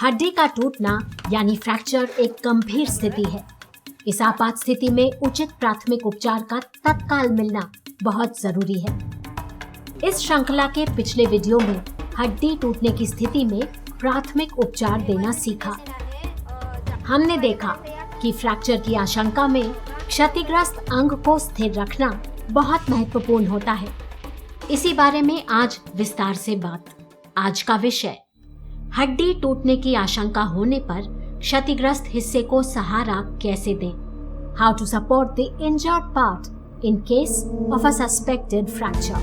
हड्डी का टूटना यानी फ्रैक्चर एक गंभीर स्थिति है। इस आपात स्थिति में उचित प्राथमिक उपचार का तत्काल मिलना बहुत जरूरी है। इस श्रृंखला के पिछले वीडियो में हड्डी टूटने की स्थिति में प्राथमिक उपचार देना सीखा। हमने देखा कि फ्रैक्चर की आशंका में क्षतिग्रस्त अंग को स्थिर रखना बहुत महत्वपूर्ण होता है। इसी बारे में आज विस्तार से बात। आज का विषय, हड्डी टूटने की आशंका होने पर क्षतिग्रस्त हिस्से को सहारा कैसे दें। How to support the injured part in case of a suspected fracture.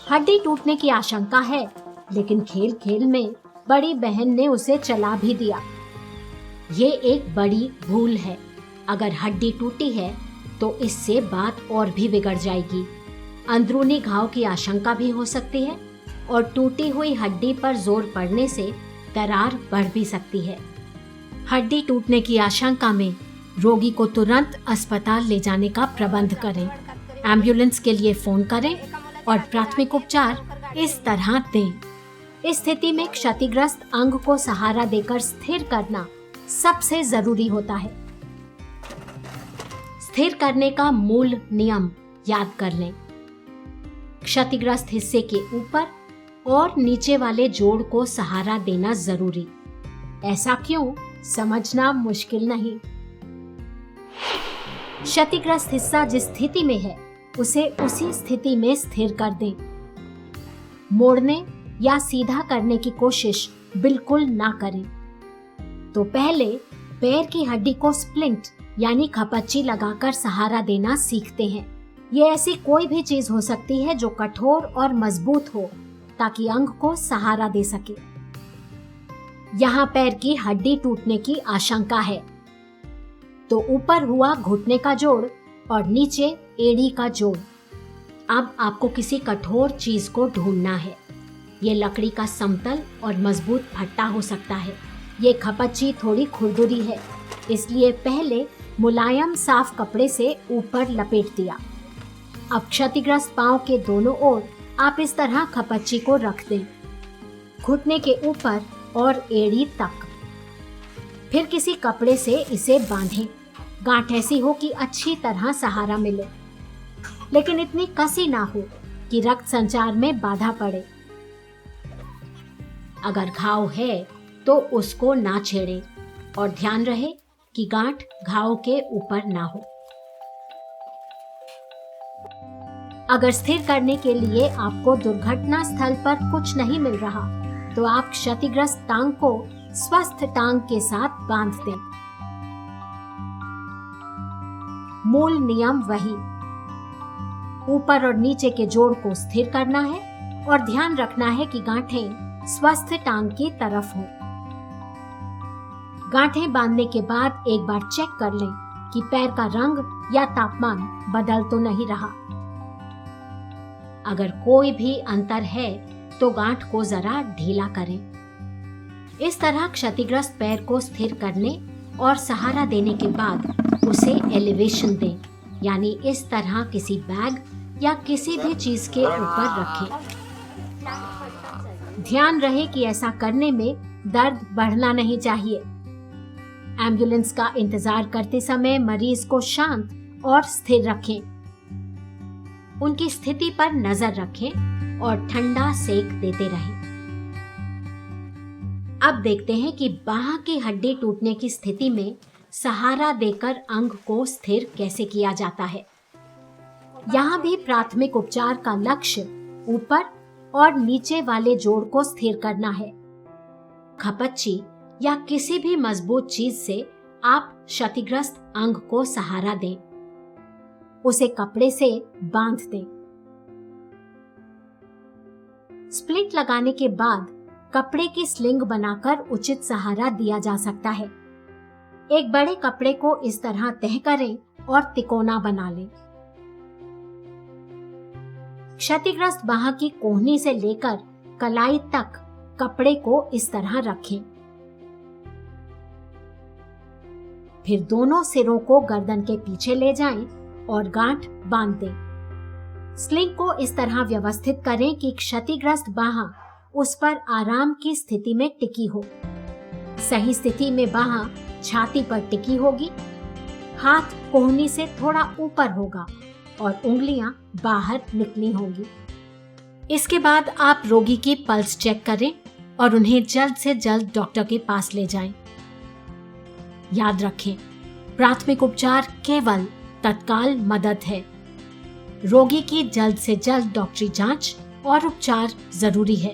हड्डी टूटने की आशंका है, लेकिन खेल खेल में बड़ी बहन ने उसे चला भी दिया। ये एक बड़ी भूल है। अगर हड्डी टूटी है तो इससे बात और भी बिगड़ जाएगी। अंदरूनी घाव की आशंका भी हो सकती है और टूटी हुई हड्डी पर जोर पड़ने से दरार बढ़ भी सकती है। हड्डी टूटने की आशंका में रोगी को तुरंत अस्पताल ले जाने का प्रबंध करें। एम्बुलेंस के लिए फोन करें और प्राथमिक उपचार इस तरह दें। इस स्थिति में क्षतिग्रस्त अंग को सहारा देकर स्थिर करना सबसे जरूरी होता है। स्थिर करने का मूल नियम याद कर लें। क्षतिग्रस्त हिस्से के ऊपर और नीचे वाले जोड़ को सहारा देना जरूरी। ऐसा क्यों, समझना मुश्किल नहीं। क्षतिग्रस्त हिस्सा जिस स्थिति में है उसे उसी स्थिति में स्थिर कर दें। मोड़ने या सीधा करने की कोशिश बिल्कुल ना करें। तो पहले पैर की हड्डी को स्प्लिंट यानी खपच्ची लगाकर सहारा देना सीखते हैं। ये ऐसी कोई भी चीज हो सकती है जो कठोर और मजबूत हो, ताकि अंग को सहारा दे सके। यहाँ पैर की हड्डी टूटने की आशंका है, तो ऊपर हुआ घुटने का जोड़ और नीचे एड़ी का जोड़। अब आपको किसी कठोर चीज को ढूंढना है। ये लकड़ी का समतल और मजबूत भट्टा हो सकता है। ये खपच्ची थोड़ी खुरदुरी है, इसलिए पहले मुलायम साफ कपड़े से ऊपर लपेट दिया। अब क्षतिग्रस्त पांव के दोनों ओर आप इस तरह खपच्ची को रख दें, घुटने के ऊपर और एड़ी तक। फिर किसी कपड़े से इसे बांधें। गांठ ऐसी हो कि अच्छी तरह सहारा मिले, लेकिन इतनी कसी ना हो कि रक्त संचार में बाधा पड़े। अगर घाव है तो उसको ना छेड़ें और ध्यान रहे कि गांठ घाव के ऊपर ना हो। अगर स्थिर करने के लिए आपको दुर्घटना स्थल पर कुछ नहीं मिल रहा, तो आप क्षतिग्रस्त टांग को स्वस्थ टांग के साथ बांध दें। मूल नियम वही, ऊपर और नीचे के जोड़ को स्थिर करना है और ध्यान रखना है कि गांठें स्वस्थ टांग की तरफ हो। गांठें बांधने के बाद एक बार चेक कर लें कि पैर का रंग या तापमान बदल तो नहीं रहा। अगर कोई भी अंतर है तो गांठ को जरा ढीला करें। इस तरह क्षतिग्रस्त पैर को स्थिर करने और सहारा देने के बाद उसे एलिवेशन दें, यानी इस तरह किसी बैग या किसी भी चीज के ऊपर रखें। ध्यान रहे कि ऐसा करने में दर्द बढ़ना नहीं चाहिए। एम्बुलेंस का इंतजार करते समय मरीज को शांत और स्थिर रखें। उनकी स्थिति पर नजर रखें और ठंडा सेक देते रहें। अब देखते हैं कि बांह की हड्डी टूटने की स्थिति में सहारा देकर अंग को स्थिर कैसे किया जाता है। यहाँ भी प्राथमिक उपचार का लक्ष्य ऊपर और नीचे वाले जोड़ को स्थिर करना है। खपच्ची या किसी भी मजबूत चीज से आप क्षतिग्रस्त अंग को सहारा दें। उसे कपड़े से बांध दें। स्प्लिंट लगाने के बाद कपड़े की स्लिंग बनाकर उचित सहारा दिया जा सकता है। एक बड़े कपड़े को इस तरह तह करें और तिकोना बना लें। क्षतिग्रस्त बांह की कोहनी से लेकर कलाई तक कपड़े को इस तरह रखें। फिर दोनों सिरों को गर्दन के पीछे ले जाएं और गांठ बांध दें। स्लिंग को इस तरह व्यवस्थित करें कि क्षतिग्रस्त बांह उस पर आराम की स्थिति में टिकी हो। सही स्थिति में बाह छाती पर टिकी होगी, हाथ कोहनी से थोड़ा ऊपर होगा और उंगलियां बाहर निकली होंगी। इसके बाद आप रोगी की पल्स चेक करें और उन्हें जल्द से जल्द डॉक्टर के पास ले जाएं। याद रखें, प्राथमिक उपचार केवल तत्काल मदद है। रोगी की जल्द से जल्द डॉक्टरी जांच और उपचार जरूरी है।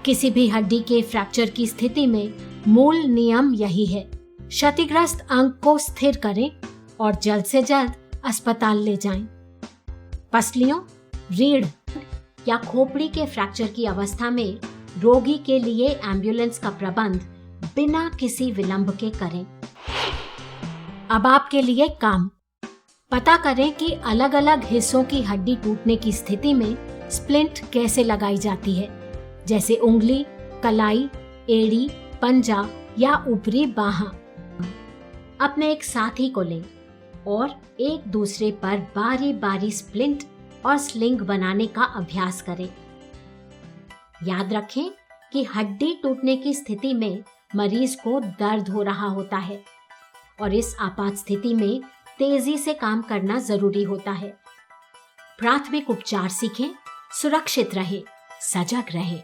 किसी भी हड्डी के फ्रैक्चर की स्थिति में मूल नियम यही है, क्षतिग्रस्त अंग को स्थिर करें और जल्द से जल्द अस्पताल ले जाएं। पसलियों, रीढ़ या खोपड़ी के फ्रैक्चर की अवस्था में रोगी के लिए एम्बुलेंस का प्रबंध बिना किसी विलंब के करें। अब आपके लिए काम, पता करें कि अलग अलग हिस्सों की हड्डी टूटने की स्थिति में स्प्लिंट कैसे लगाई जाती है, जैसे उंगली, कलाई, एड़ी, पंजा या ऊपरी बाह। अपने एक साथी को लें और एक दूसरे पर बारी बारी स्प्लिंट और स्लिंग बनाने का अभ्यास करें। याद रखें कि हड्डी टूटने की स्थिति में मरीज को दर्द हो रहा होता है और इस आपात स्थिति में तेजी से काम करना जरूरी होता है। प्राथमिक उपचार सीखें, सुरक्षित रहें, सजग रहें।